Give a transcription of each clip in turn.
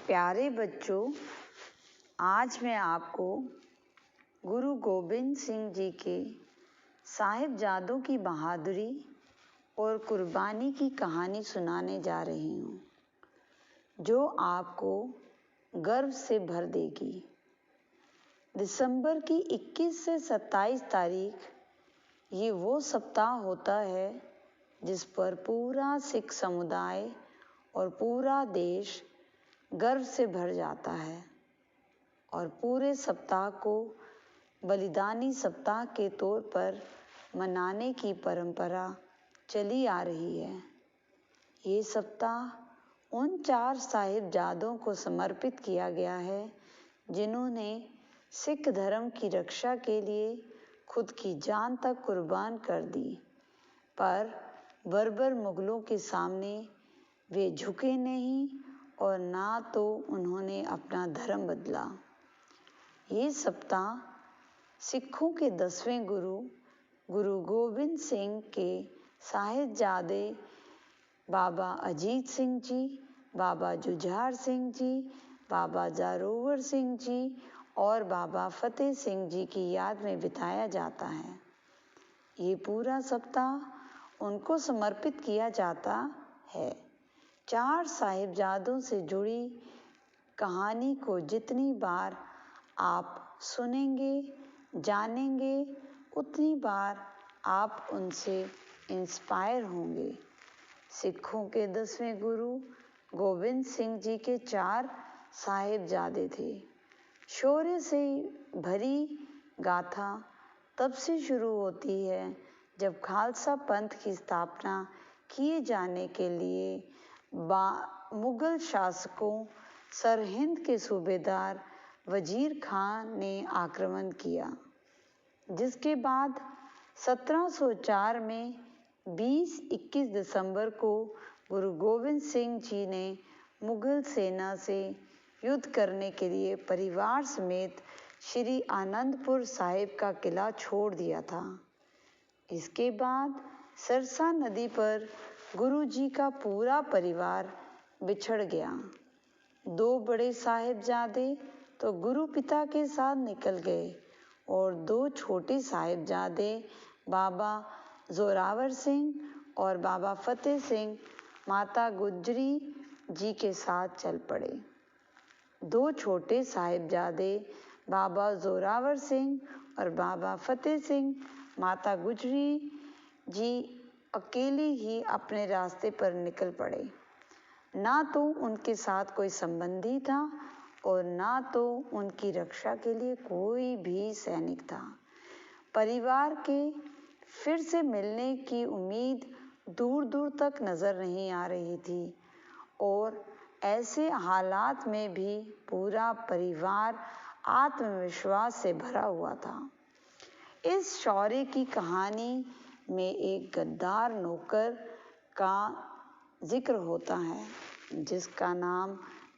प्यारे बच्चों, आज मैं आपको गुरु गोबिंद सिंह जी के साहिबजादों की बहादुरी और कुर्बानी की कहानी सुनाने जा रही हूँ, जो आपको गर्व से भर देगी। दिसंबर की 21 से 27 तारीख ये वो सप्ताह होता है जिस पर पूरा सिख समुदाय और पूरा देश गर्व से भर जाता है और पूरे सप्ताह को बलिदानी सप्ताह के तौर पर मनाने की परंपरा चली आ रही है। ये सप्ताह उन 4 साहिबजादों को समर्पित किया गया है जिन्होंने सिख धर्म की रक्षा के लिए खुद की जान तक कुर्बान कर दी, पर बर्बर मुगलों के सामने वे झुके नहीं और ना तो उन्होंने अपना धर्म बदला। ये सप्ताह सिखों के 10वें गुरु गोबिंद सिंह के साहिबजादे बाबा अजीत सिंह जी, बाबा जुझार सिंह जी, बाबा जोरावर सिंह जी और बाबा फतेह सिंह जी की याद में बिताया जाता है। ये पूरा सप्ताह उनको समर्पित किया जाता है। 4 साहिबजादों से जुड़ी कहानी को जितनी बार आप सुनेंगे, जानेंगे, उतनी बार आप उनसे इंस्पायर होंगे। सिखों के 10वें गुरु गोबिंद सिंह जी के 4 साहिबजादे थे। शौर्य से भरी गाथा तब से शुरू होती है जब खालसा पंथ की स्थापना किए जाने के लिए मुगल शासकों सरहिंद के सूबेदार वजीर खान ने आक्रमण किया, जिसके बाद 1704 में 20-21 दिसंबर को गुरु गोबिंद सिंह जी ने मुगल सेना से युद्ध करने के लिए परिवार समेत श्री आनंदपुर साहिब का किला छोड़ दिया था। इसके बाद सरसा नदी पर गुरु जी का पूरा परिवार बिछड़ गया। 2 बड़े साहिबजादे तो गुरु पिता के साथ निकल गए और 2 छोटे साहिबजादे बाबा जोरावर सिंह और बाबा फतेह सिंह माता गुजरी जी के साथ चल पड़े। 2 छोटे साहिबजादे बाबा जोरावर सिंह और बाबा फतेह सिंह माता गुजरी जी अकेले ही अपने रास्ते पर निकल पड़े। ना तो उनके साथ कोई संबंधी था और ना तो उनकी रक्षा के लिए कोई भी सैनिक था। परिवार के फिर से मिलने की उम्मीद दूर दूर तक नजर नहीं आ रही थी और ऐसे हालात में भी पूरा परिवार आत्मविश्वास से भरा हुआ था। इस शौर्य की कहानी में एक गद्दार नौकर का जिक्र होता है जिसका नाम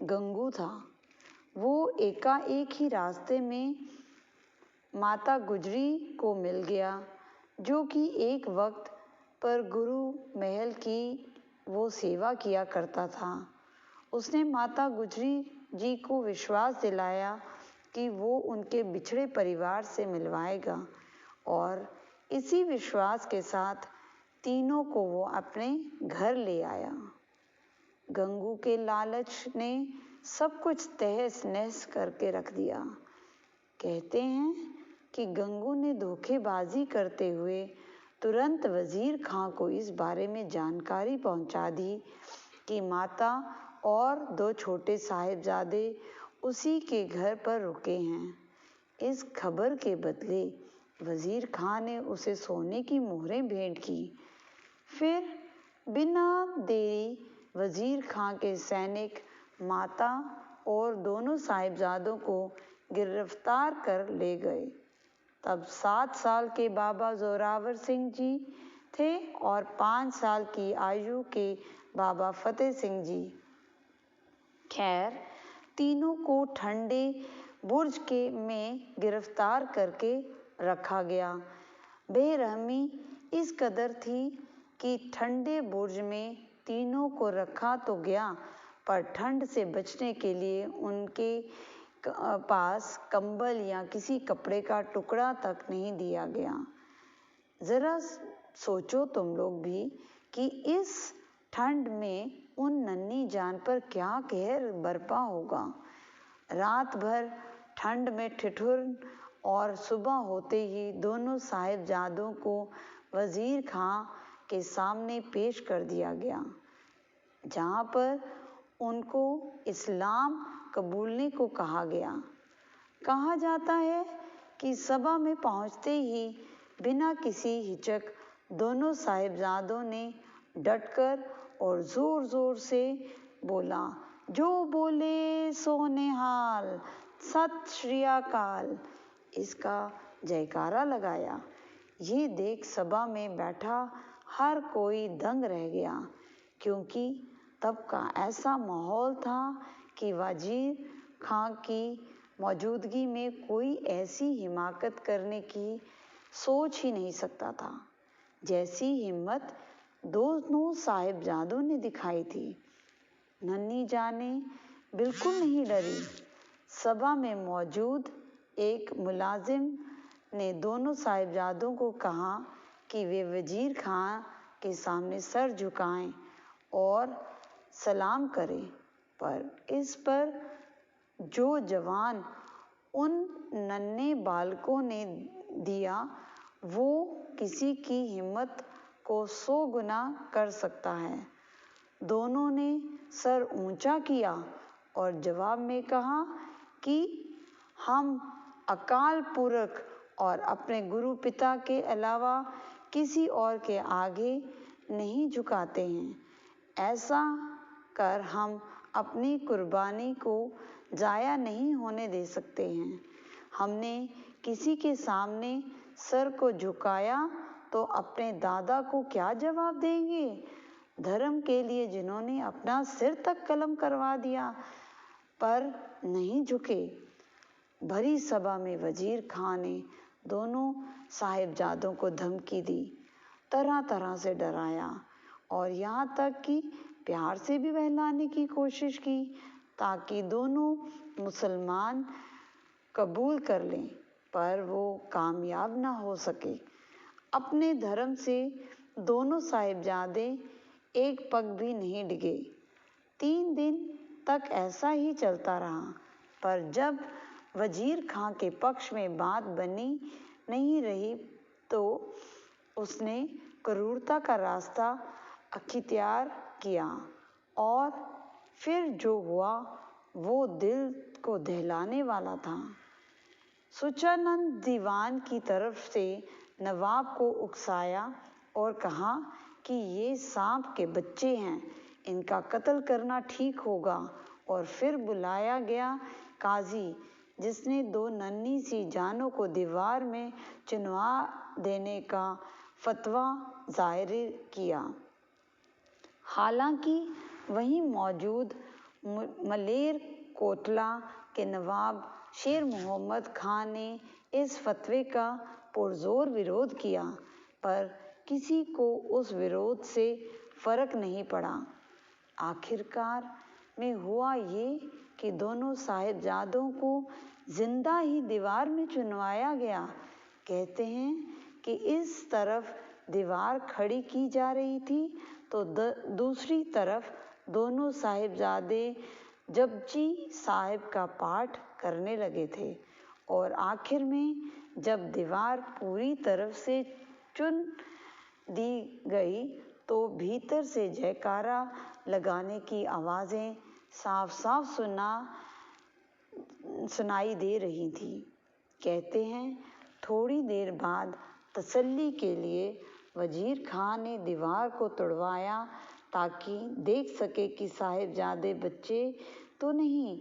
गंगू था। वो एकाएक ही रास्ते में माता गुजरी को मिल गया, जो कि एक वक्त पर गुरु महल की वो सेवा किया करता था। उसने माता गुजरी जी को विश्वास दिलाया कि वो उनके बिछड़े परिवार से मिलवाएगा और इसी विश्वास के साथ तीनों को वो अपने घर ले आया। गंगू के लालच ने सब कुछ तहस नहस करके रख दिया। कहते हैं कि गंगू ने धोखेबाजी करते हुए तुरंत वजीर खां को इस बारे में जानकारी पहुंचा दी कि माता और 2 छोटे साहिबजादे उसी के घर पर रुके हैं। इस खबर के बदले वजीर खां ने उसे सोने की मोहरें भेंट की। फिर बिना देरी वजीर खां के सैनिक माता और दोनों साहिबजादों को गिरफ्तार कर ले गए। तब 7 साल के बाबा जोरावर सिंह जी थे और 5 साल की आयु के बाबा फतेह सिंह जी। खैर, तीनों को ठंडे बुर्ज में गिरफ्तार करके रखा गया। बेरहमी इस कदर थी कि ठंडे बुर्ज में तीनों को रखा तो गया, पर ठंड से बचने के लिए उनके पास कंबल या किसी कपड़े का टुकड़ा तक नहीं दिया गया। जरा सोचो तुम लोग भी कि इस ठंड में उन नन्ही जान पर क्या कहर बरपा होगा। रात भर ठंड में ठिठुर और सुबह होते ही दोनों साहिबजादों को वजीर खां के सामने पेश कर दिया गया, जहां पर उनको इस्लाम कबूलने को कहा गया। कहा जाता है कि सभा में पहुंचते ही बिना किसी हिचक दोनों साहिबजादों ने डटकर और जोर जोर से बोला, जो बोले सो निहाल, सत श्री अकाल, इसका जयकारा लगाया। ये देख सभा में बैठा हर कोई दंग रह गया, क्योंकि तब का ऐसा माहौल था कि वजीर खां की मौजूदगी में कोई ऐसी हिमाकत करने की सोच ही नहीं सकता था जैसी हिम्मत दोनों साहिबजादों ने दिखाई थी। नन्ही जाने बिल्कुल नहीं डरी। सभा में मौजूद एक मुलाजिम ने दोनों साहिबजादों को कहा कि वे वजीर खां के सामने सर झुकाएं और सलाम करें, पर इस पर जो जवान उन नन्हे बालकों ने दिया वो किसी की हिम्मत को 100 गुना कर सकता है। दोनों ने सर ऊंचा किया और जवाब में कहा कि हम अकाल पुरख और अपने गुरु पिता के अलावा किसी और के आगे नहीं झुकाते हैं। ऐसा कर हम अपनी कुर्बानी को जाया नहीं होने दे सकते हैं। हमने किसी के सामने सर को झुकाया तो अपने दादा को क्या जवाब देंगे? धर्म के लिए जिन्होंने अपना सिर तक कलम करवा दिया पर नहीं झुके। भरी सभा में वजीर खां ने दोनों साहिबजादों को धमकी दी, तरह तरह से डराया और यहाँ तक कि प्यार से भी बहलाने की कोशिश की ताकि दोनों मुसलमान कबूल कर लें, पर वो कामयाब ना हो सके। अपने धर्म से दोनों साहिबजादे एक पग भी नहीं डिगे। 3 दिन तक ऐसा ही चलता रहा, पर जब वजीर खां के पक्ष में बात बनी नहीं रही तो उसने क्रूरता का रास्ता अख्तियार किया और फिर जो हुआ वो दिल को दहलाने वाला था। सुचानंद दीवान की तरफ से नवाब को उकसाया और कहा कि ये सांप के बच्चे हैं, इनका कत्ल करना ठीक होगा। और फिर बुलाया गया काजी, जिसने 2 नन्ही सी जानों को दीवार में चुनवा देने का फतवा जाहिर किया। हालांकि वहीं मौजूद मलेर कोटला के नवाब शेर मोहम्मद खां ने इस फतवे का पुरजोर विरोध किया, पर किसी को उस विरोध से फर्क नहीं पड़ा। आखिरकार में हुआ ये कि दोनों साहिबजादों को जिंदा ही दीवार में चुनवाया गया। कहते हैं कि इस तरफ दीवार खड़ी की जा रही थी तो दूसरी तरफ दोनों साहिबजादे जपजी साहिब का पाठ करने लगे थे और आखिर में जब दीवार पूरी तरफ से चुन दी गई तो भीतर से जयकारा लगाने की आवाज़ें साफ साफ सुनाई दे रही थी। कहते हैं थोड़ी देर बाद तसल्ली के लिए वजीर खां ने दीवार को तोड़वाया ताकि देख सके कि साहिबजादे बच्चे तो नहीं।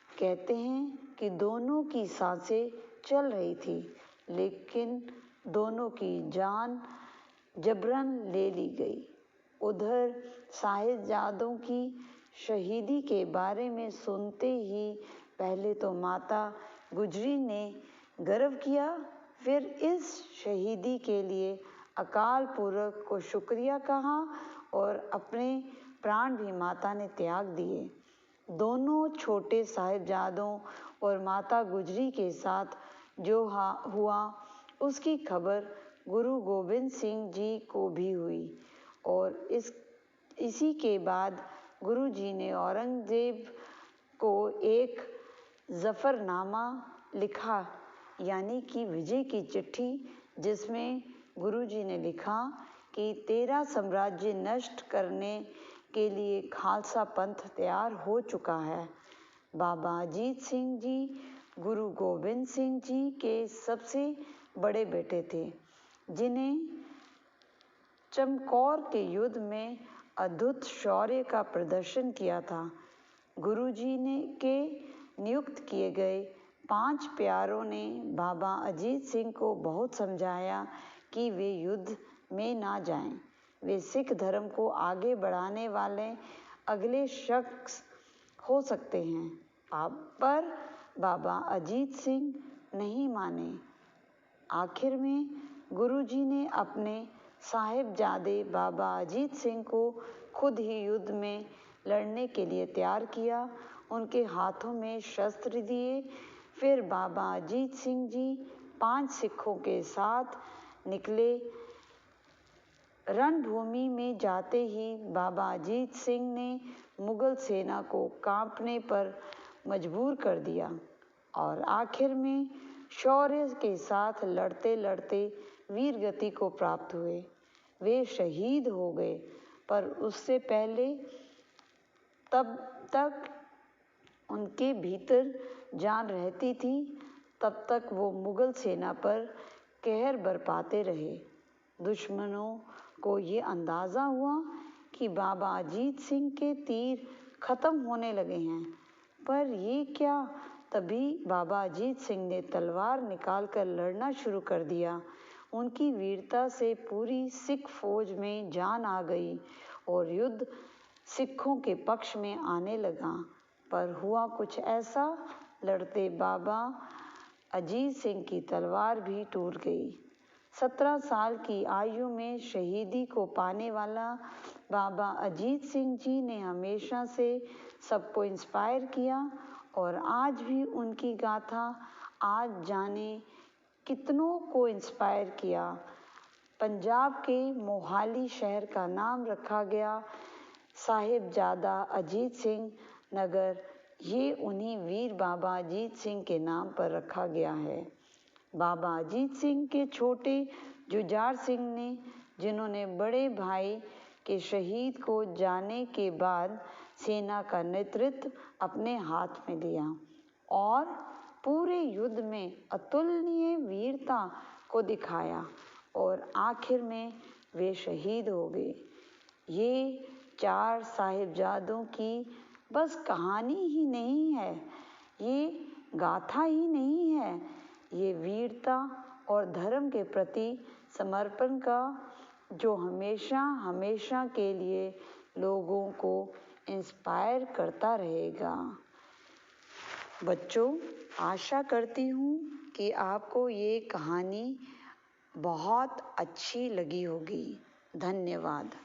कहते हैं कि दोनों की सांसें चल रही थी, लेकिन दोनों की जान जबरन ले ली गई। उधर साहिबजादों की शहीदी के बारे में सुनते ही पहले तो माता गुजरी ने गर्व किया, फिर इस शहीदी के लिए अकाल पुरख को शुक्रिया कहा और अपने प्राण भी माता ने त्याग दिए। दोनों छोटे साहिबजादों और माता गुजरी के साथ जो हुआ उसकी खबर गुरु गोबिंद सिंह जी को भी हुई और इसी के बाद गुरु जी ने औरंगजेब को एक जफरनामा लिखा, यानी कि विजय की चिट्ठी, जिसमें गुरु जी ने लिखा कि तेरा साम्राज्य नष्ट करने के लिए खालसा पंथ तैयार हो चुका है। बाबा अजीत सिंह जी गुरु गोबिंद सिंह जी के सबसे बड़े बेटे थे, जिन्हें चमकौर के युद्ध में अद्भुत शौर्य का प्रदर्शन किया था। गुरुजी ने के नियुक्त किए गए 5 प्यारों ने बाबा अजीत सिंह को बहुत समझाया कि वे युद्ध में ना जाएं। वे सिख धर्म को आगे बढ़ाने वाले अगले शख्स हो सकते हैं, पर बाबा अजीत सिंह नहीं माने। आखिर में गुरुजी ने अपने साहिबजादे बाबा अजीत सिंह को खुद ही युद्ध में लड़ने के लिए तैयार किया, उनके हाथों में शस्त्र दिए। फिर बाबा अजीत सिंह जी 5 सिखों के साथ निकले। रणभूमि में जाते ही बाबा अजीत सिंह ने मुगल सेना को कांपने पर मजबूर कर दिया और आखिर में शौर्य के साथ लड़ते लड़ते वीर गति को प्राप्त हुए। वे शहीद हो गए, पर उससे पहले तब तक उनके भीतर जान रहती थी, तब तक वो मुगल सेना पर कहर बरपाते रहे। दुश्मनों को ये अंदाज़ा हुआ कि बाबा अजीत सिंह के तीर खत्म होने लगे हैं, पर ये क्या, तभी बाबा अजीत सिंह ने तलवार निकालकर लड़ना शुरू कर दिया। उनकी वीरता से पूरी सिख फौज में जान आ गई और युद्ध सिखों के पक्ष में आने लगा। पर हुआ कुछ ऐसा, लड़ते बाबा अजीत सिंह की तलवार भी टूट गई। 17 साल की आयु में शहीदी को पाने वाला बाबा अजीत सिंह जी ने हमेशा से सबको इंस्पायर किया और आज भी उनकी गाथा आज जाने कितनों को इंस्पायर किया। पंजाब के मोहाली शहर का नाम रखा गया साहिबजादा अजीत सिंह नगर। ये उन्हीं वीर बाबा अजीत सिंह के नाम पर रखा गया है। बाबा अजीत सिंह के छोटे जुझार सिंह ने, जिन्होंने बड़े भाई के शहीद को जाने के बाद सेना का नेतृत्व अपने हाथ में लिया और पूरे युद्ध में अतुलनीय वीरता को दिखाया और आखिर में वे शहीद हो गए। ये 4 साहिबजादों की बस कहानी ही नहीं है, ये गाथा ही नहीं है, ये वीरता और धर्म के प्रति समर्पण का, जो हमेशा हमेशा के लिए लोगों को इंस्पायर करता रहेगा। बच्चों, आशा करती हूँ कि आपको ये कहानी बहुत अच्छी लगी होगी। धन्यवाद।